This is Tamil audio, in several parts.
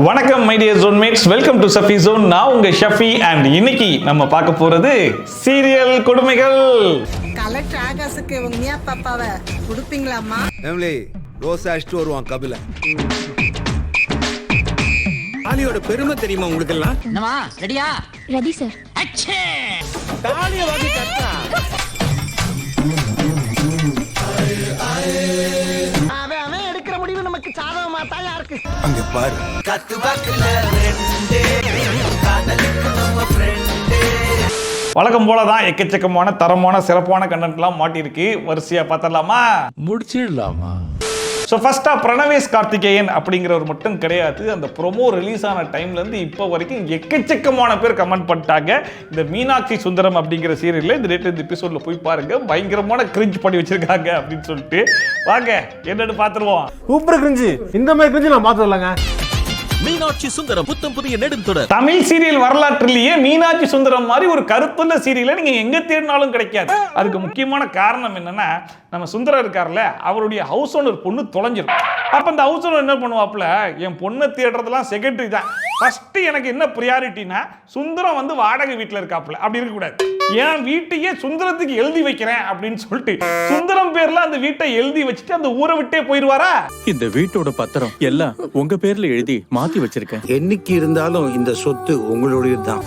வணக்கம் my dear zonemates, welcome to Shafi zone. நான் உங்க ஷஃபி அண்ட் இன்னைக்கு நம்ம பார்க்க போறது சீரியல் கொடுமைகள். கலெக்டர் ஆகாசுக்கு உங்க பாப்பாவை கொடுப்பீங்களாமா? ஃபேமிலி ரோஸ் அடிச்சுட்டு வருவான் கபில. தாலியோட பெருமை தெரியுமா உங்களுக்கு எல்லாம்? என்னமா ரெடியா? Ready sir. அச்சே தாலிய வாங்கி கட்டா. அவன் எடுக்கிற முடிவு நமக்கு சாதகமா தான் இருக்கு. அங்க பாரு. வழக்கம் போலதான் எக்கச்சக்கமான தரமான சிறப்பான கண்டென்ட்லாம் மாட்டிருக்கு. வரிசையா பார்த்தலாமா? முடிச்சிடலாமா? ஸோ ஃபர்ஸ்டா பிரணவேஷ் கார்த்திகேயன் அப்படிங்கிறவர் மட்டும் கிடையாது. அந்த ப்ரொமோ ரிலீஸ் ஆன டைம்லேருந்து இப்போ வரைக்கும் எக்கச்சக்கமான பேர் கமெண்ட் பண்ணிட்டாங்க. இந்த மீனாட்சி சுந்தரம் அப்படிங்கிற சீரியலில் இந்த டேட் இந்த எபிசோடில் போய் பாருங்க, பயங்கரமான கிரிஞ்ச் பண்ணி வச்சிருக்காங்க அப்படின்னு சொல்லிட்டு வாங்க என்னன்னு பார்த்துருவோம். Super cringe. இந்த மாதிரி கிரிஞ்சு நான் பார்த்தது இல்லைங்க. மீனாட்சி சுந்தரம் புத்தம் புதிய நெடுந்தொடர். தமிழ் சீரியல் வரலாற்றிலேயே மீனாட்சி சுந்தரம் மாதிரி ஒரு கருத்துள்ள சீரியலை நீங்க எங்க தேடினாலும் கிடைக்காது. அதுக்கு முக்கியமான காரணம் என்னன்னா, நம்ம சுந்தரம் இருக்கார்ல, அவருடைய ஹவுஸ் ஓனர் பொண்ணு தொலைஞ்சிடும். அப்ப அந்த ஹவுஸ் ஓனர் என்ன பண்ணுவாப்ல, என் பொண்ணை தேடுறதெல்லாம் செகண்டரி தான், ஃபர்ஸ்ட் எனக்கு என்ன ப்ரியாரிட்டினா சுந்தரம் வந்து வாடகை வீட்டில் இருக்காப்ல, அப்படி இருக்கக்கூடாது, என் வீட்டையே சுந்தரத்துக்கு எழுதி வைக்கிறேன் அப்படின்னு சொல்லிட்டு சுந்தரம் பேர்ல அந்த வீட்டை எழுதி வச்சுட்டு அந்த ஊரை விட்டே போயிடுவாரா? இந்த வீட்டோட பத்திரம் எல்லாம் உங்க பேர்ல எழுதி மாத்தி வச்சிருக்கேன். என்னைக்கு இருந்தாலும் இந்த சொத்து உங்களுடையது தான்.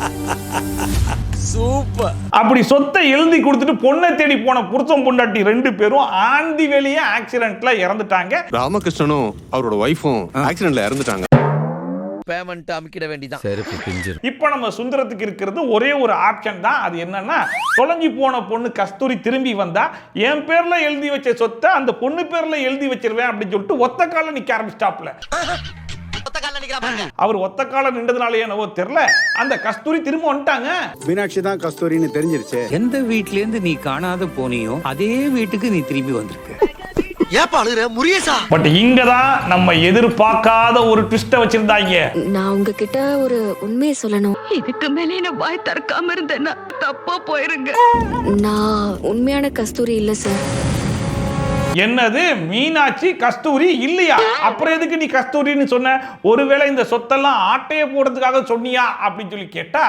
சூப்பர். அப்படி சொத்தை எழுதி கொடுத்துட்டு பொண்ணை தேடி போன புருஷன் பொண்டாட்டி ரெண்டு பேரும் ஆந்தி வெளியே ஆக்சிடென்ட்ல இறந்துட்டாங்க. ராமகிருஷ்ணனும் அவரோட வைஃபும் ஆக்சிடென்ட்ல இறந்துட்டாங்க. பேமெண்ட் அமுக்கிட வேண்டியதான். இப்ப நம்ம சுந்தரத்துக்கு இருக்கிறது ஒரே ஒரு ஆப்ஷன் தான். அது என்னன்னா, தொலைஞ்சி போன பொண்ணு கஸ்தூரி திரும்பி வந்தா என் பேர்ல எழுதி வச்ச சொத்தை அந்த பொண்ணு பேர்ல எழுதி வச்சிருவேன் அப்படின்னு சொல்லிட்டு ஒத்த கால நிக்க ஆரம்பிச்சிட்டாப்ல. அவர் ஒத்த கால நின்றதுனால என்னவோ தெரியல, அந்த கஸ்தூரி திரும்ப வந்துட்டாங்க. மீனாட்சி தான் கஸ்தூரின்னு தெரிஞ்சிருச்சு. எந்த வீட்ல இருந்து நீ காணாத போனியோ அதே வீட்டுக்கு நீ திரும்பி வந்திருக்க. ஏப்பா அழுகுற முரியேசா? பட் இங்கதான் நம்ம எதிர்பார்க்காத ஒரு ட்விஸ்ட வச்சிருந்தாங்க. நான் உங்ககிட்ட ஒரு உண்மையை சொல்லணும். இதுக்கு மேலே நான் வாய் திறக்காம இருந்தேன்னா தப்பா போயிருங்க. நான் உண்மையான கஸ்தூரி இல்ல சார். என்னது, மீனாட்சி கஸ்தூரி இல்லையா? அப்புறம் எதுக்கு நீ கஸ்தூரின்னு சொன்ன? ஒருவேளை இந்த சொத்தெல்லாம் ஆட்டைய போடுறதுக்காக சொன்னியா அப்படின்னு சொல்லி கேட்டா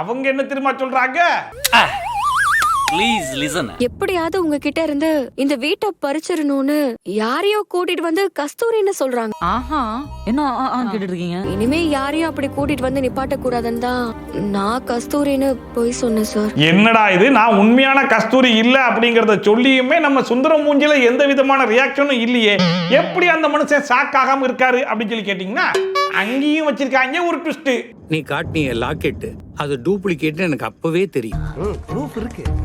அவங்க என்ன தெரியுமா சொல்றாங்க? Please listen. எப்படியாவது உங்ககிட்ட இருந்து இந்த வீட்டை பறிச்சிடணும்னு யாரையோ கூட்டிட்டு வந்து கஸ்தூரின்னு சொல்றாங்க. ஆஹா, என்ன கேட்டுட்டு இருக்கீங்க? இனிமே யாரையும் அப்படி கூட்டிட்டு வந்து நிப்பாட்ட கூடாதுன்னு தான் நான் கஸ்தூரின்னு போய் சொன்னேன் சார். என்னடா இது, நான் உண்மையான கஸ்தூரி இல்ல அப்படிங்கறத சொல்லியுமே நம்ம சுந்தரம் மூஞ்சில எந்த விதமான ரியாக்ஷனும் இல்லையே, எப்படி அந்த மனுஷன் ஷாக் ஆகாம இருக்காரு அப்படின்னு சொல்லி கேட்டீங்கன்னா, அங்கேயும் வச்சிருக்காங்க ஒரு ட்விஸ்ட். நீ காட்டினிய லாக்கெட் அது டூப்ளிகேட் எனக்கு அப்பவே தெரியும்.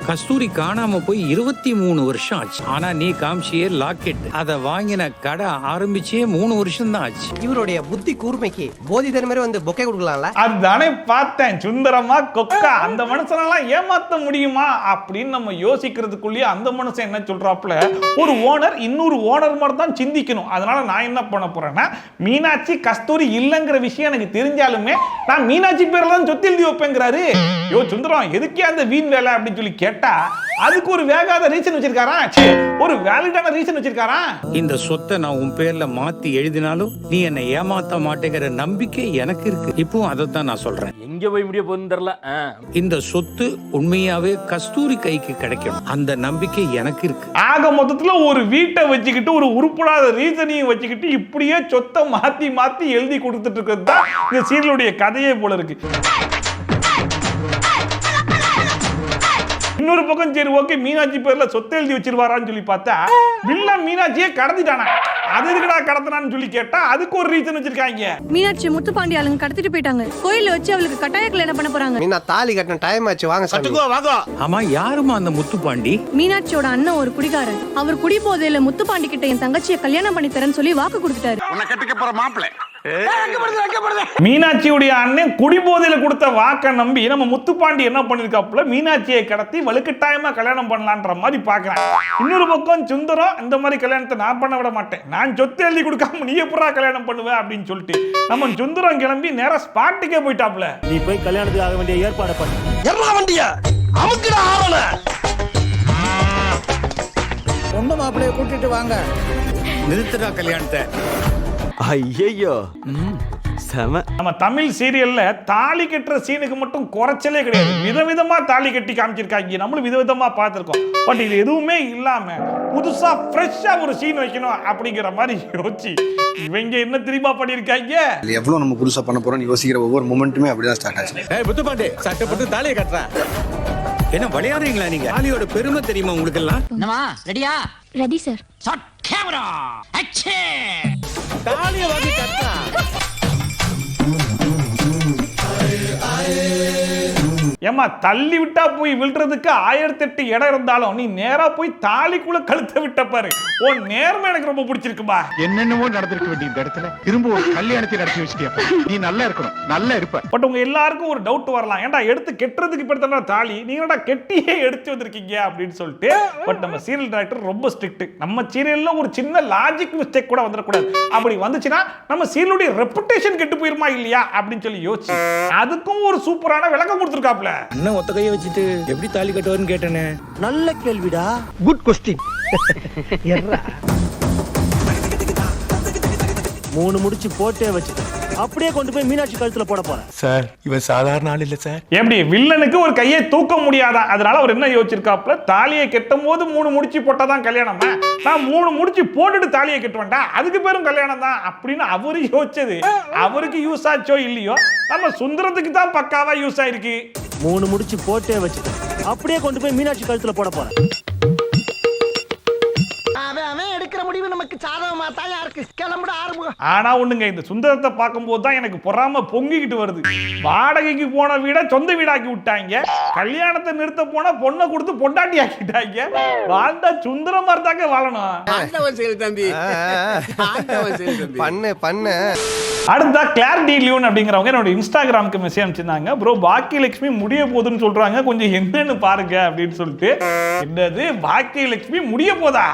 கஸ்தூரி காணாம போய் 23 வருஷம் ஆச்சு. ஆனா நீ காமிச்சியே லாக்கெட் அதை வாங்கின கடை ஆரம்பிச்சே 3 வருஷம் தான் ஆச்சு. இவருடைய புத்தி கூர்மைக்கு போதி தர மாதிரி வந்து பொக்கை கொடுக்கலாம்ல. அதுதானே பார்த்தேன், சுந்தரமா கொக்கா அந்த மனுஷனெல்லாம் ஏமாத்த முடியுமா அப்படின்னு நம்ம யோசிக்கிறதுக்குள்ளேயே அந்த மனுஷன் என்ன சொல்றாப்புல, ஒரு ஓனர் இன்னொரு ஓனர் மாதிரி தான் சிந்திக்கணும். அதனால நான் என்ன பண்ண போறேன்னா, மீனாட்சி கஸ்தூரி இல்லைங்கிற விஷயம் எனக்கு தெரிஞ்சாலுமே நான் மீனாட்சி பேர்ல தான் சொத்து எழுதி வைப்பேங்கிறாரு. யோ சுந்தரம், எதுக்கே அந்த வீண் வேலை அப்படின்னு சொல்லி கேட்டா அதுக்கு ஒரு வேகாத ரீசன் வச்சிருக்காராம், ஒரு வேலிடான ரீசன் வச்சிருக்காராம். இந்த சொத்தை நான் உன் பேர்ல மாத்தி எழுதினாலும் நீ என்னை ஏமாத்த மாட்டேங்கிற நம்பிக்கை எனக்கு இருக்கு. இப்போ அதைத்தான் நான் சொல்றேன். எங்க போய் முடிய போகுதுன்னு தெரியல. இந்த சொத்து உண்மையாவே கஸ்தூரி கைக்கு கிடைக்கணும், அந்த நம்பிக்கை எனக்கு இருக்கு. ஆக மொத்தத்துல ஒரு வீட்டை வச்சுக்கிட்டு ஒரு உருப்படாத ரீசனையும் வச்சுக்கிட்டு இப்படியே சொத்தை மாத்தி மாத்தி எழுதி கொடுத்துட்டு இருக்கிறது தான் இந்த சீரியலுடைய கதையே போல இருக்கு. இன்னொரு பக்கம் சரி ஓகே, மீனாட்சி பேர்ல சொத்தை எழுதி வச்சிருவாரான்னு சொல்லி பார்த்தா வில்லன் மீனாட்சியே கடத்திட்டானா. அது எதுக்குடா கடத்தினான்னு சொல்லி கேட்டா அதுக்கு ஒரு ரீசன் வச்சிருக்காங்க. மீனாட்சி முத்துப்பாண்டி ஆளுங்க கடத்திட்டு போயிட்டாங்க. கோயில வச்சு அவளுக்கு கட்டாய கல்யாணம் பண்ண போறாங்க. மீனா தாலி கட்டின டைம் ஆச்சு, வாங்க சாமி. ஆமா, யாருமா அந்த முத்துப்பாண்டி? மீனாட்சியோட அண்ணன் ஒரு குடிகாரன். அவர் குடி போதையில முத்துப்பாண்டி கிட்ட என் தங்கச்சியை கல்யாணம் பண்ணி தரேன்னு சொல்லி வாக்கு கொடுத்துட்டாரு. மீனாட்சியுடைய அண்ணன் குடிபோதையில கொடுத்த வாக்க நம்பி நம்ம முத்துப்பாண்டி என்ன பண்ணிருக்காப்புல, மீனாட்சியை கடத்தி வலுக்கட்டாயமா கல்யாணம் பண்ணலான்ற மாதிரி பாக்குறேன். இன்னொரு பக்கம் சுந்தரம், இந்த மாதிரி கல்யாணத்தை நான் பண்ண விட மாட்டேன், நான் சொத்து எழுதி கொடுக்காம நீ எப்படா கல்யாணம் பண்ணுவேன் அப்படின்னு சொல்லிட்டு நம்ம சுந்தரம் கிளம்பி நேரா ஸ்பாட்டுக்கே போயிட்டாப்ல. நீ போய் கல்யாணத்துக்கு ஆக வேண்டிய ஏற்பாடு பண்ணு. எவ்வளவு வண்டியா அமுக்குடா ஆவல. பொண்ணு மாப்பிள்ளைய கூட்டிட்டு வாங்க. நிறுத்துடா கல்யாணத்தை. ஐயோ, நம்ம தமிழ் சீரியல்ல தாலி கட்டுற சீனுக்கு மட்டும் குறைச்சலே கிடையாது. விதவிதமா தாலி கட்டி காமிச்சிருக்காங்க, நம்மளும் விதவிதமா பார்த்திருக்கோம். பட் இது எதுவுமே இல்லாம புதுசா ஃப்ரெஷ்ஷா ஒரு சீன் வைக்கணும் அப்படிங்கிற மாதிரி யோசிச்சு இவங்க என்ன தெரியுமா பண்ணிருக்காங்க? எவ்வளவு நம்ம புதுசா பண்ண போறோம் யோசிக்கிற ஒவ்வொரு மொமெண்ட்டுமே அப்படிதான் ஸ்டார்ட் ஆச்சு. ஏய் புத்துப்பாண்டி சட்டப்பட்டு தாலியை கட்டுறேன். என்ன விளையாடுறீங்களா நீங்க? தாலியோட பெருமை தெரியுமா உங்களுக்கு எல்லாம்? என்னமா ரெடியா? Ready sir. Shot camera action. தாலியை வாங்கி கட்டுறா. ஏமா தள்ளி விட்டா போய் விழுறதுக்கு 1008 இடம் இருந்தாலும் நீ நேரா போய் தாலிக்குள்ள கழுத்தை விட்ட பாரு. உன் நேர்மை எனக்கு ரொம்ப பிடிச்சிருக்குமா. என்னென்னவோ நடந்திருக்க வேண்டிய இந்த இடத்துல திரும்ப ஒரு கல்யாணத்தை நடத்தி வச்சிட்டியா? நீ நல்லா இருக்கணும், நல்லா இருப்ப. பட் உங்க எல்லாருக்கும் ஒரு டவுட் வரலாம், ஏன்டா எடுத்து கெட்டுறதுக்கு இப்ப தாலி நீங்கடா கெட்டியே எடுத்து வந்திருக்கீங்க அப்படின்னு சொல்லிட்டு. பட் நம்ம சீரியல் டைரக்டர் ரொம்ப ஸ்ட்ரிக்ட். நம்ம சீரியல்ல ஒரு சின்ன லாஜிக் மிஸ்டேக் கூட வந்துடக்கூடாது. அப்படி வந்துச்சுன்னா நம்ம சீரியலுடைய ரெப்புடேஷன் கெட்டு போயிருமா இல்லையா அப்படின்னு சொல்லி யோசிச்சு அதுக்கும் ஒரு சூப்பரான விளக்கம் கொடுத்துருக்காப்ல. அண்ணன் ஒத்த கையை வச்சுட்டு எப்படி தாலி கட்டுவாருன்னு கேட்டேனே. நல்ல கேள்விடா. Good question. 3 முடிச்சு போட்டே வச்சுட்டு அப்படியே கொண்டு போய் மீனாட்சி கழுத்துல போட போறேன். சார் இவன் சாதாரண ஆள் இல்ல சார். எப்படி வில்லனுக்கு ஒரு கையை தூக்க முடியாதா, அதனால அவர் என்ன யோசிச்சிருக்காப்ல, தாலியை கெட்டும் போது 3 முடிச்சு போட்டாதான் கல்யாணமா, நான் 3 முடிச்சு போட்டுட்டு தாலியை கட்டுவேன்டா, அதுக்கு பேரும் கல்யாணம் தான் அப்படின்னு அவரு யோசிச்சது. அவருக்கு யூஸ் ஆச்சோ இல்லையோ, நம்ம சுந்தரத்துக்கு தான் பக்காவா யூஸ் ஆயிருக்கு. 3 முடிச்சு போட்டே வச்சுட்டு அப்படியே கொண்டு போய் மீனாட்சி கழுத்துல போட போறேன். அவன் எடுக்கிற முடிவு நமக்கு சாதகமா தான் இருக்கு. கிளம்புட ஆரம்பம். ஆனா ஒண்ணுங்க, இந்த சுந்தரத்தை பார்க்கும்போது தான் எனக்கு பொறாம பொங்கிக்கிட்டு வருது. வாடகைக்கு போன வீட சொந்த வீடாக்கி விட்டாங்க, கல்யாணத்தை நிறுத்த போனா பொண்ணை கொடுத்து பொண்டாட்டி ஆக்கிட்டாங்க. வாழ்ந்தா சுந்தரம் மாதிரி தாங்க வாழணும். பண்ணு அடுத்தா கிளாரிட்டி லியோன் அப்படிங்கிறவங்க என்னோட இன்ஸ்டாகிராமுக்கு மெசேஜ் அனுப்பிச்சிருந்தாங்க. ப்ரோ பாக்கியலட்சுமி முடிய போகுதுன்னு சொல்றாங்க, கொஞ்சம் என்னன்னு பாருங்க அப்படின்னு சொல்லிட்டு. என்னது பாக்கியலட்சுமி முடிய போதா?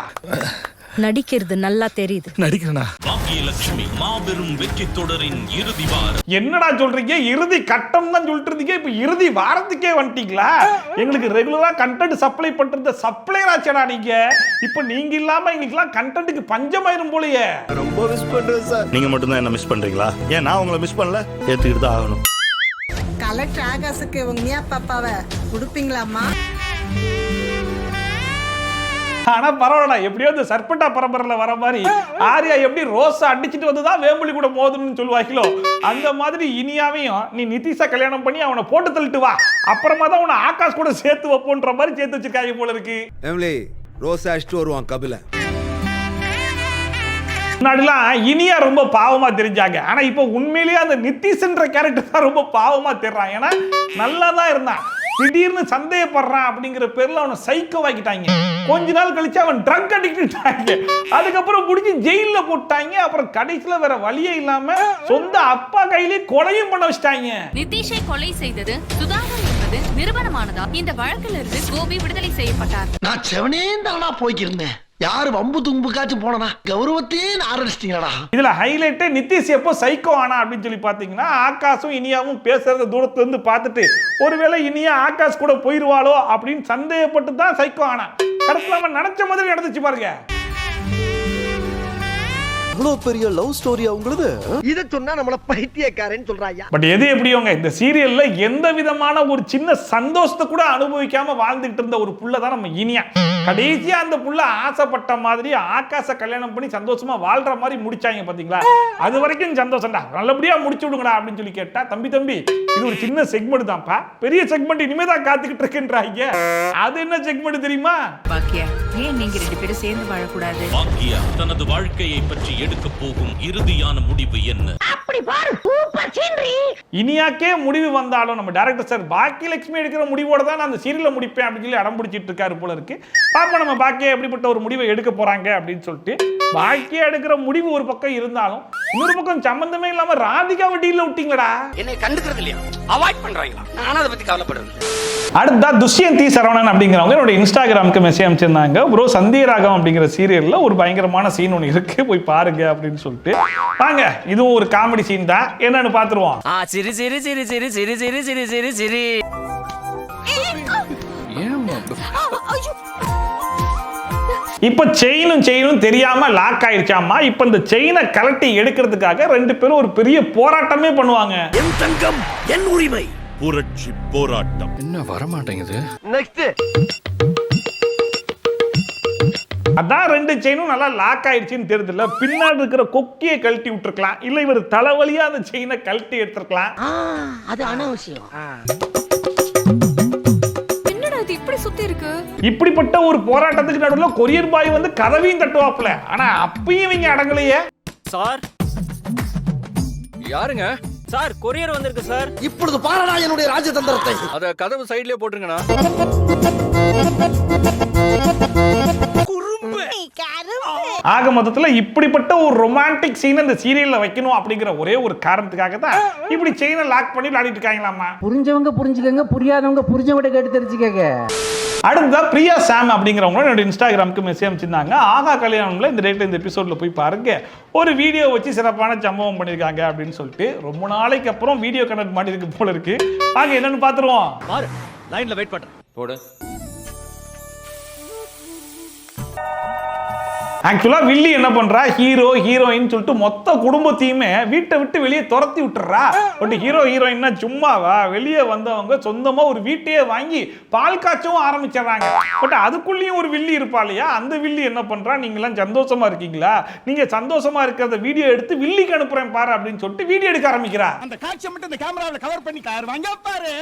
நடிக்கிறது நல்லா தெரியுது. நடிக்கிறேனா? பாக்கியலட்சுமி மாபெரும் வெற்றி தொடரின் இறுதி வாரம். என்னடா சொல்றீங்க? இறுதி கட்டம் தான் சொல்லிட்டு இருந்தீங்க, இப்ப இறுதி வாரத்துக்கே வந்துட்டீங்களா? எங்களுக்கு ரெகுலரா கண்டென்ட் சப்ளை பண்ற சப்ளையர் ஆச்சடா நீங்க. இப்ப நீங்க இல்லாம எங்களுக்குலாம் கண்டென்ட்டுக்கு பஞ்சமாயிரும் போலயே. ரொம்ப மிஸ் பண்றேன் சார். நீங்க மட்டும் தான் என்ன மிஸ் பண்றீங்களா? ஏன் நான் உங்களை மிஸ் பண்ணல? ஏத்துக்கிட்டு தான் ஆகணும். கலெக்டர் ஆகாசுக்கு உங்க பாப்பாவை கொடுப்பீங்களாமா? ஆனா பரவாயில்ல, எப்படியோ இந்த சர்பட்டா பரம்பரையில வர மாதிரி ஆரியா எப்படி ரோஸா அடிச்சுட்டு வந்துதான் வேம்புலி கூட மோதுன்னு சொல்லுவாங்களோ, அந்த மாதிரி இனியாவையும் நீ நிதிஷா கல்யாணம் பண்ணி அவனை போட்டு தள்ளிட்டு வா, அப்புறமா தான் உன்னை ஆகாஷ் கூட சேர்த்து வைப்போன்ற மாதிரி சேர்த்து வச்சிருக்காங்க போல இருக்கு. ரோஸ் அடிச்சுட்டு வருவான் கபில. முன்னாடிலாம் இனியா ரொம்ப பாவமா தெரிஞ்சாங்க, ஆனா இப்ப உண்மையிலேயே அந்த நிதிஷ்ன்ற கேரக்டர் தான் ரொம்ப பாவமா தெரிறான். ஏன்னா நல்லா தான் இருந்தான், திடீர்னு சந்தேகப்படுறான் அப்படிங்கிற பேர்ல அவனை சைக்கோ ஆக்கிட்டாங்க. கொஞ்ச நாள் கழிச்சு அவன் ட்ரக் அடிக்ட், அதுக்கப்புறம் பிடிச்சி ஜெயில போட்டாங்க. அப்புறம் கடைசியில வேற வழியே இல்லாம சொந்த அப்பா கையிலே கொலையும் பண்ண வச்சிட்டாங்க. நிதிஷை கொலை செய்தது சுதாகர் என்பது நிரூபணமானதா? இந்த வழக்கில் இருந்து கோபி விடுதலை செய்யப்பட்டார். நான் செவனே தானா போய்க்கிருந்தேன். யாரு வம்பு தும்புக்காச்சும் போனா கௌரவத்தையே ஆரம்பிச்சிட்டீங்களா? இதுல ஹைலைட்டே நிதிஷ் எப்போ சைக்கோ ஆனா அப்படின்னு சொல்லி பாத்தீங்கன்னா, ஆகாஷும் இனியாவும் பேசுறத தூரத்துல இருந்து பார்த்துட்டு ஒருவேளை இனியா ஆகாஷ் கூட போயிருவாளோ அப்படின்னு சந்தேகப்பட்டு தான் சைக்கோ ஆனா. கடைசியில அவன் நினைச்ச மாதிரி நடந்துச்சு பாருங்க. இவ்வளவு பெரிய லவ் ஸ்டோரியா உங்களுது? இத சொன்னா நம்மள பைத்தியக்காரன்னு சொல்றாயா? பட் எது எப்படியோங்க, இந்த சீரியல்ல எந்த விதமான ஒரு சின்ன சந்தோஷத்தை கூட அனுபவிக்காம வாழ்ந்துட்டு இருந்த ஒரு புள்ள தான் நம்ம இனியா. கடைசியா அந்த புள்ள ஆசைப்பட்ட மாதிரி ஆகாஷ கல்யாணம் பண்ணி சந்தோஷமா வாழ்ற மாதிரி முடிச்சாங்க பாத்தீங்களா? அது வரைக்கும் சந்தோஷம்டா, நல்லபடியா முடிச்சு விடுங்கடா அப்படின்னு சொல்லி கேட்டா, தம்பி இது ஒரு சின்ன செக்மெண்ட் தான்ப்பா, பெரிய செக்மெண்ட் இனிமே தான் காத்துக்கிட்டு இருக்குன்றாங்க. அது என்ன செக்மெண்ட் தெரியுமா? பாக்கியா, ஏன் நீங்க 2 பேரும் சேர்ந்து வாழக்கூடாது? பாக்கியா தனது வாழ்க்கையை பற்றி எடுக்க போகும் இறுதியான முடிவு என்ன? அப்படி பாரு, சூப்பர் சீனரி. இனியாக்கே முடிவு வந்தாலும் நம்ம டைரக்டர் சார் பாக்கியலட்சுமி எடுக்கிற முடிவோட தான் நான் அந்த சீரியலை முடிப்பேன் அப்படின்னு சொல்லி அடம் பிடிச்சிட்டு இருக்காரு போல இருக்கு. பாப்பா நம்ம பாக்கியா எப்படிப்பட்ட ஒரு முடிவை எடுக்க போறாங்க அப்படின்னு சொல்லிட்டு. பாக்கியா எடுக்கிற முடிவு ஒரு பக்கம் இருந்தாலும் இன்னொரு பக்கம் சம்பந்தமே இல்லாம ராதிகாவை டீல்ல விட்டீங்களா? என்னை கண்டுக்கிறது இல்லையா? அவாய்ட் பண்றாங்களா? நானும் அதை பத்தி கவலைப்படுறேன். அடுத்தா துஷ்யந்தி சரவணன் அப்படிங்கிறவங்க என்னோட இன்ஸ்டாகிராமுக்கு மெசேஜ் அனுப்பிச்சிருந்தாங்க. ப்ரோ சந்தியராகம் அப்படிங்கிற சீரியல்ல ஒரு பயங்கரமான சீன் ஒன்று இருக்கு, போய் பாருங்க அப்படின்னு சொல்லிட்டு. வாங்க, இதுவும் ஒரு காமெடி சீன் தான், என்னன்னு பாத்துருவோம். சிரி சிரி சிரி சிரி சிரி சிரி சிரி சிரி சிரி. இப்ப செயினும் தெரியாம லாக் ஆயிடுச்சாமா. இப்ப இந்த செயினை கலட்டி எடுக்கிறதுக்காக ரெண்டு பேரும் ஒரு பெரிய போராட்டமே பண்ணுவாங்க. என் தங்கம் என் உரிமை. புரட்சி போராட்டம். என்ன வர மாட்டேங்குது. நெக்ஸ்ட் அதான் ரெண்டு செயினும் நல்லா லாக் ஆயிடுச்சுன்னு தெரியுதுல்ல. பின்னாடி இருக்கிற கொக்கியை கழட்டி விட்டுருக்கலாம், இல்ல இவர் தலைவலியா அந்த செயினை கழட்டி எடுத்துருக்கலாம். அது அனாவசியம். என்னடா இது இப்படி சுத்தி இருக்கு? இப்படிப்பட்ட ஒரு போராட்டத்துக்கு நடுவில் கொரியர் பாய் வந்து கதவையும் தட்டுவாப்ல. ஆனா அப்பயும் இவங்க அடங்கலையே. சார் யாருங்க சார்? கொரியர் வந்திருக்கு சார். இப்பொழுது பாரடா என்னுடைய ராஜதந்திரத்தை. அத கதவு சைடுலயே போட்டுருங்கண்ணா. ஆக மொத்தத்துல இப்படிப்பட்ட ஒரு ரொமான்டிக் சீன் இந்த சீரியல்ல வைக்கணும் அப்படிங்கிற ஒரே ஒரு காரணத்துக்காக தான் இப்படி செயினை லாக் பண்ணி விளையாடிட்டு இருக்காங்களாமா. புரிஞ்சவங்க புரிஞ்சுக்கங்க, புரியாதவங்க புரிஞ்சவங்க கேட்டு தெரிஞ்சுக்கங்க. அடுத்ததா பிரியா சாம் அப்படிங்கிறவங்க என்னோட இன்ஸ்டாகிராமுக்கு மெசேஜ் அனுப்பிச்சிருந்தாங்க. ஆகா கல்யாணம்ல இந்த டேட்ல இந்த எபிசோட்ல போய் பாருங்க, ஒரு வீடியோ வச்சு சிறப்பான சம்பவம் பண்ணிருக்காங்க அப்படின்னு சொல்லிட்டு ரொம்ப நாளைக்கு அப்புறம் வீடியோ கனெக்ட் பண்ணிருக்கு போல இருக்கு. வாங்க என்னன்னு பாத்துருவோம். பாரு லைன்ல வெயிட் பண்றேன். போடு. ஆக்சுவலா வில்லி என்ன பண்றா, ஹீரோ ஹீரோயின் சொல்லிட்டு மொத்த குடும்பத்தையுமே வீட்டை விட்டு வெளியே துரத்தி விட்டுறா. பட் ஹீரோ ஹீரோயின்னா சும்மாவா, வெளியே வந்தவங்க சொந்தமா ஒரு வீட்டையே வாங்கி பால் காய்ச்சவும் ஆரம்பிச்சிடறாங்க. பட் அதுக்குள்ளேயும் ஒரு வில்லி இருப்பா இல்லையா, அந்த வில்லி என்ன பண்றா, நீங்க எல்லாம் சந்தோஷமா இருக்கீங்களா, நீங்க சந்தோஷமா இருக்கிறத வீடியோ எடுத்து வில்லிக்கு அனுப்புறேன் பாரு அப்படின்னு சொல்லிட்டு வீடியோ எடுக்க ஆரம்பிக்கிறா. அந்த காட்சியை மட்டும் இந்த கேமராவில் கவர் பண்ணி கார் வாங்க பாரு.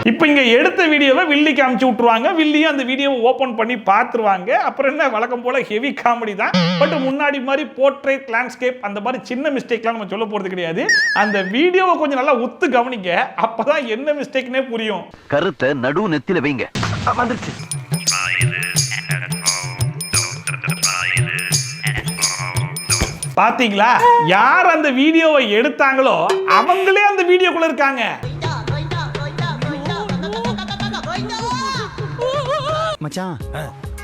இப்போ இங்க எடுத்த வீடியோவை வில்லிக்கு அனுப்பிச்சு விட்டுருவாங்க. வில்லியும் அந்த வீடியோவை ஓபன் பண்ணி பார்த்துருவாங்க. அப்புறம் என்ன, வழக்கம் போல ஹெவி காமெடி தான். பட் முன்னாடி மாதிரி போர்ட்ரேட் லேண்ட்ஸ்கேப் அந்த மாதிரி சின்ன மிஸ்டேக்லாம் நம்ம சொல்ல போறது கிடையாது. அந்த வீடியோவை கொஞ்சம் நல்லா உத்து கவனிங்க, அப்பதான் என்ன மிஸ்டேக்னே புரியும். கருத்தை நடு நெத்தில வைங்க. வந்துருச்சு. பாத்தீங்களா, யார் அந்த வீடியோவை எடுத்தாங்களோ அவங்களே அந்த வீடியோக்குள்ள இருக்காங்க. மச்சான்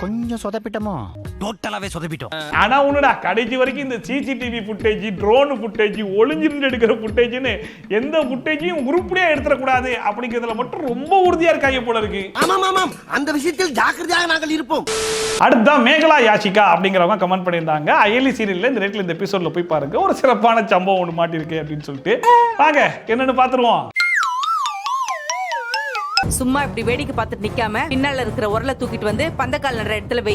கொஞ்சம் சொதப்பிட்டமோ? டோட்டலாவே சொதப்பிட்டோம். ஆனா உன்னடா கடைசி வரைக்கும் இந்த சிசிடிவி ஃபுட்டேஜ், ட்ரோன் ஃபுட்டேஜ், ஒளிஞ்சிருந்து எடுக்கிற ஃபுட்டேஜ்னு எந்த ஃபுட்டேஜையும் உருப்படியா எடுத்துடக்கூடாது அப்படிங்கிறதுல மட்டும் ரொம்ப உறுதியா இருக்காங்க போல இருக்கு. ஆமாம் ஆமாம், அந்த விஷயத்தில் ஜாக்கிரதையாக நாங்கள் இருப்போம். அடுத்தா மேகலா யாஷிகா அப்படிங்கிறவங்க கமெண்ட் பண்ணியிருந்தாங்க, அயலி சீரியல்ல இந்த ரேட்ல இந்த எபிசோட்ல போய் பாருங்க, ஒரு சிறப்பான சம்பவம் ஒன்று மாட்டிருக்கு அப்படின்னு சொல்லிட்டு. வாங்க என்னன்னு பாத்துருவோம். சும்மா இப்படி வேடிக்கை பார்த்துட்டு நிக்காம பின்னால இருக்கிற உரலை தூக்கிட்டு வந்து பந்தக்கால் நடுற இடத்துல வை.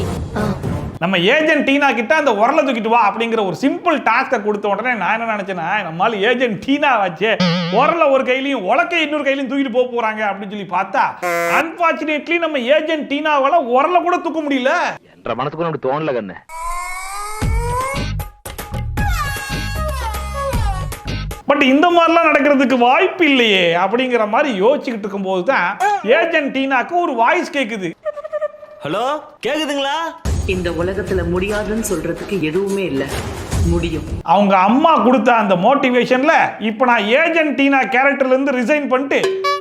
நம்ம ஏஜென்ட் டீனா கிட்ட அந்த உரலை தூக்கிட்டு வா அப்படிங்கிற ஒரு சிம்பிள் டாஸ்கை கொடுத்த உடனே நான் என்ன நினைச்சேன்னா, நம்மளால ஏஜென்ட் டீனா வச்சு உரலை ஒரு கையிலையும் உலக்கை இன்னொரு கையிலையும் தூக்கிட்டு போக போறாங்க அப்படின்னு சொல்லி பார்த்தா, அன்பார்ச்சுனேட்லி நம்ம ஏஜென்ட் டீனாவால உரலை கூட தூக்க முடியல. என்ற மனசுக்கு அப்படி தோணல கண்ணு. பட் இந்த மாதிரிலாம் நடக்கிறதுக்கு வாய்ப்பு இல்லையே அப்படிங்கிற மாதிரி யோசிச்சுக்கிட்டு இருக்கும்போது தான் ஏஜென்ட் டீனாக்கு ஒரு வாய்ஸ் கேக்குது. ஹலோ, கேக்குதுங்களா? இந்த உலகத்துல முடியாதுன்னு சொல்றதுக்கு எதுவுமே இல்ல, முடியும். அவங்க அம்மா கொடுத்த அந்த மோட்டிவேஷன்ல இப்ப நான் ஏஜென்ட் டீனா கேரக்டர்ல இருந்து ரிசைன் பண்ணிட்டு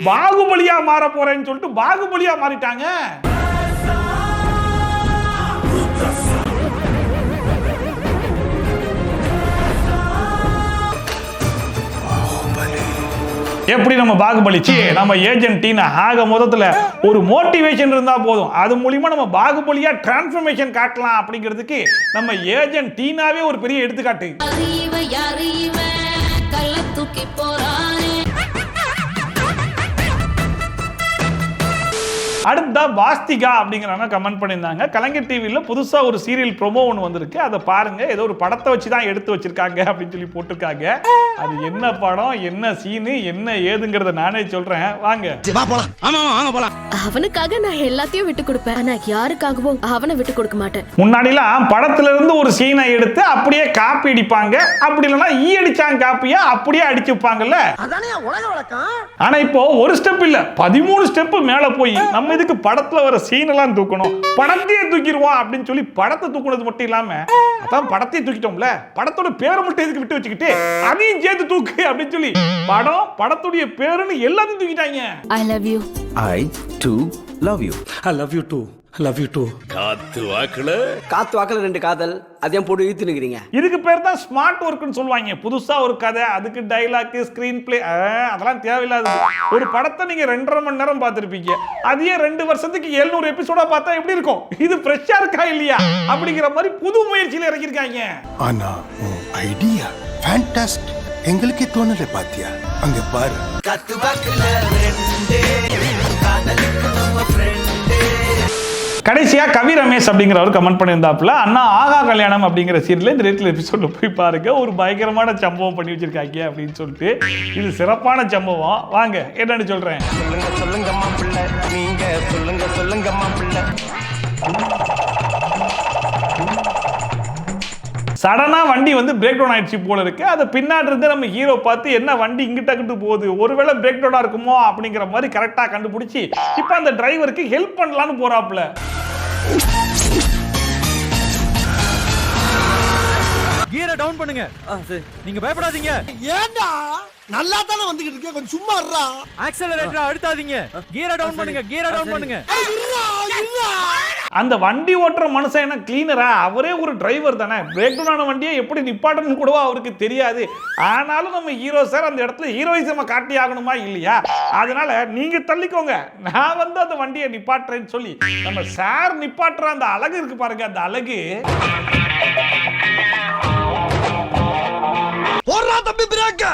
பாகுபலியா மாற போறேன்னு சொல்லிட்டு பாகுபலியா மாறிட்டாங்க. எப்படி நம்ம பாகுபலிச்சு நம்ம ஏஜென்ட் டீனா ஆக மொத்தத்துல ஒரு மோட்டிவேஷன் இருந்தா போதும், அது மூலியமா நம்ம பாகுபலியா டிரான்ஸ்ஃபர்மேஷன் காட்டலாம் அப்படிங்கிறதுக்கு நம்ம ஏஜென்ட் டீனாவே ஒரு பெரிய எடுத்துக்காட்டு. அடுத்தா வாஸ்திகா அப்படிங்கிறவங்க கமெண்ட் பண்ணியிருந்தாங்க, கலைஞர் டிவியில் புதுசா ஒரு சீரியல் ப்ரோமோ ஒன்று வந்திருக்கு, அதை பாருங்க, ஏதோ ஒரு படத்தை வச்சு தான் எடுத்து வச்சிருக்காங்க அப்படின்னு சொல்லி போட்டிருக்காங்க. அது என்ன படம், என்ன சீனு, என்ன ஏதுங்கிறத நானே சொல்றேன், வாங்க போலாம். ஆமா வாங்க போலாம். அவனுக்காக நான் எல்லாத்தையும் விட்டு கொடுப்பேன், ஆனா யாருக்காகவும் அவனை விட்டு கொடுக்க மாட்டேன். முன்னாடிலாம் படத்துல இருந்து ஒரு சீனை எடுத்து அப்படியே காப்பி அடிப்பாங்க, அப்படி இல்லைன்னா ஈ அடிச்சாங்க காப்பியா அப்படியே அடிச்சுப்பாங்கல்ல, அதானே உலக வழக்கம். ஆனா இப்போ ஒரு ஸ்டெப் இல்ல 13 ஸ்டெப் மேல போய் நம்ம இதுக்கு படத்துல வர சீன் எல்லாம் தூக்கணும், படத்தையே தூக்கிடுவோம் அப்படின்னு சொல்லி படத்தை தூக்குனது மட்டும் இல்லாம, அதான் படத்தையே தூக்கிட்டோம்ல, படத்தோட பேரை மட்டும் எதுக்கு விட்டு வச்சுக்கிட்டு அதையும் சேர்த்து தூக்கு அப்படின்னு சொல்லி படத்துடைய பேருன்னு எல்லாத்தையும் தூக்கிட்டாங்க. I love you. I too love you. I love you too. Love you too. காத்து வாக்குல காத்து வாக்குல 2 காதல் அதையும் போட்டு இழுத்து நிக்கிறீங்க. இதுக்கு பேர் தான் ஸ்மார்ட் ஒர்க்னு சொல்லுவாங்க. புதுசா ஒரு கதை, அதுக்கு டைலாக், ஸ்கிரீன் பிளே, அதெல்லாம் தேவையில்லாது. ஒரு படத்தை நீங்க 2.5 மணி நேரம் பார்த்திருப்பீங்க, அதையே 2 வருஷத்துக்கு 700 எபிசோடா பார்த்தா எப்படி இருக்கும்? இது ஃப்ரெஷ்ஷா இருக்கா இல்லையா அப்படிங்கிற மாதிரி புது முயற்சியில இறக்கிருக்காங்க. ஆனா ஐடியா ஃபேண்டாஸ்டிக். எங்களுக்கே தோணல பாத்தியா? அங்க பாரு. கடைசியா கவி ரமேஷ் அப்படிங்கிறவர் கமெண்ட் பண்ணியிருந்தாப்புல, அண்ணா ஆகா கல்யாணம் அப்படிங்கிற சீரியல்ல இந்த ரேட்டில் எபிசோட்ல போய் பாருங்க, ஒரு பயங்கரமான சம்பவம் பண்ணி வச்சிருக்காங்க அப்படின்னு சொல்லிட்டு. இது சிறப்பான சம்பவம், வாங்க என்னன்னு சொல்றேன். சொல்லுங்கம்மா பிள்ளை, நீங்க சொல்லுங்கம்மா பிள்ளை. சடனா வண்டி வந்து பிரேக் டவுன் ஆயிடுச்சு போல இருக்கு. அதை பின்னாடி இருந்து நம்ம ஹீரோ பார்த்து என்ன வண்டி இங்கிட்ட அங்கிட்டு போகுது, ஒருவேளை பிரேக் டவுனா இருக்குமோ அப்படிங்கிற மாதிரி கரெக்டா கண்டுபிடிச்சி இப்ப அந்த டிரைவருக்கு ஹெல்ப் பண்ணலான்னு போறாப்ல. கியரை டவுன் பண்ணுங்க. நீங்க பயப்படாதீங்க. ஏண்டா நல்லா தானே வந்துகிட்டு இருக்கே, கொஞ்சம் சும்மா இருடா. ஆக்ஸலரேட்டரை அழுத்தாதீங்க. கியரை டவுன் பண்ணுங்க. கியரை டவுன் பண்ணுங்க. அந்த வண்டி ஓட்டுற மனுஷன் என்ன கிளீனரா? அவரே ஒரு டிரைவர் தானே. பிரேக் டவுன் ஆன வண்டியை எப்படி நிப்பாட்டணும்னு கூடவா அவருக்கு தெரியாது. ஆனாலும் நம்ம ஹீரோ சார் அந்த இடத்துல ஹீரோயிசம் காட்டி ஆகணுமா இல்லையா? அதனால நீங்க தள்ளிக்கோங்க, நான் வந்து அந்த வண்டியை நிப்பாட்டுறேன்னு சொல்லி நம்ம சார் நிப்பாட்டுற அந்த அழகு இருக்கு பாருங்க, அந்த அழகு. போடுறா தம்பி பிரேக்க.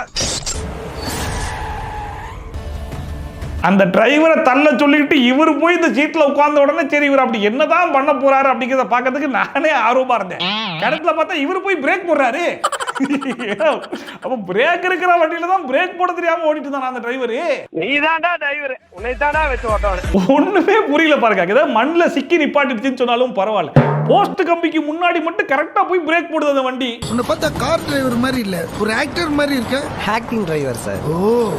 அந்த டிரைவரை தள்ள சொல்லிட்டு இவர் போய் இந்த சீட்ல உட்கார்ந்த உடனே சரி இவர் அப்படி என்னதான் பண்ண போறாரு அப்படிங்கிறத பார்க்கறதுக்கு நானே ஆர்வமா இருந்தேன். கடத்துல பார்த்தா இவர் போய் பிரேக் போடுறாரு. அப்ப பிரேக் இருக்கிற வண்டியில தான் பிரேக் போட தெரியாம ஓடிட்டு இருந்தான் அந்த டிரைவர். நீதான்டா டிரைவர், உன்னைத்தான்டா வெச்சு ஓட்டணும். ஒண்ணுமே புரியல பாருங்க. ஏதாவது மண்ணுல சிக்கி நிப்பாட்டிடுச்சுன்னு சொன்னாலும் பரவாயில்ல, போஸ்ட் கம்பிக்கு முன்னாடி மட்டும் கரெக்டா போய் பிரேக் போடுது அந்த வண்டி. உன்னை பார்த்தா கார் டிரைவர் மாதிரி இல்ல, ஒரு ஆக்டர் மாதிரி இருக்க. Acting driver sir.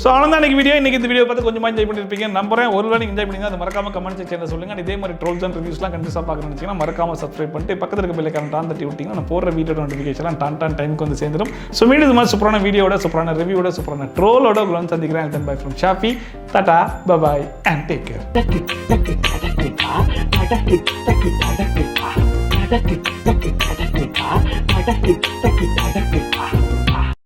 சோ அவ்வளவுதான் இன்னைக்கு வீடியோ. இன்னைக்கு இந்த வீடியோ பார்த்து கொஞ்சமா என்ஜாய் பண்ணிருப்பீங்க நம்புறேன். ஒருவேளை நீங்க என்ஜாய் பண்ணீங்க, அது மறக்காம கமெண்ட் செக்ஷன்ல சொல்லுங்க. இதே மாதிரி ட்ரோல்ஸ் அண்ட் ரிவ்யூஸ்லாம் கண்டிப்பா பார்க்கணும்னு நினைச்சீங்கன்னா மறக்காம சப்ஸ்கிரைப் பண்ணிட்டு பக்கத்துல இருக்க பெல் ஐகானை டான் தட்டி விட்டீங்கன்னா நான் போடுற வீடியோ நோட்டிஃபிகேஷன்லாம் டான் டைமுக்கு வந்து சேர்ந்துடும். ஸோ மீண்டும் இது மாதிரி சூப்பரான வீடியோட, சூப்பரான ரிவ்யூவோட, சூப்பரான ட்ரோலோட உங்களை வந்து சந்திக்கிறேன். Then bye from Shafi. Tata, bye and take care.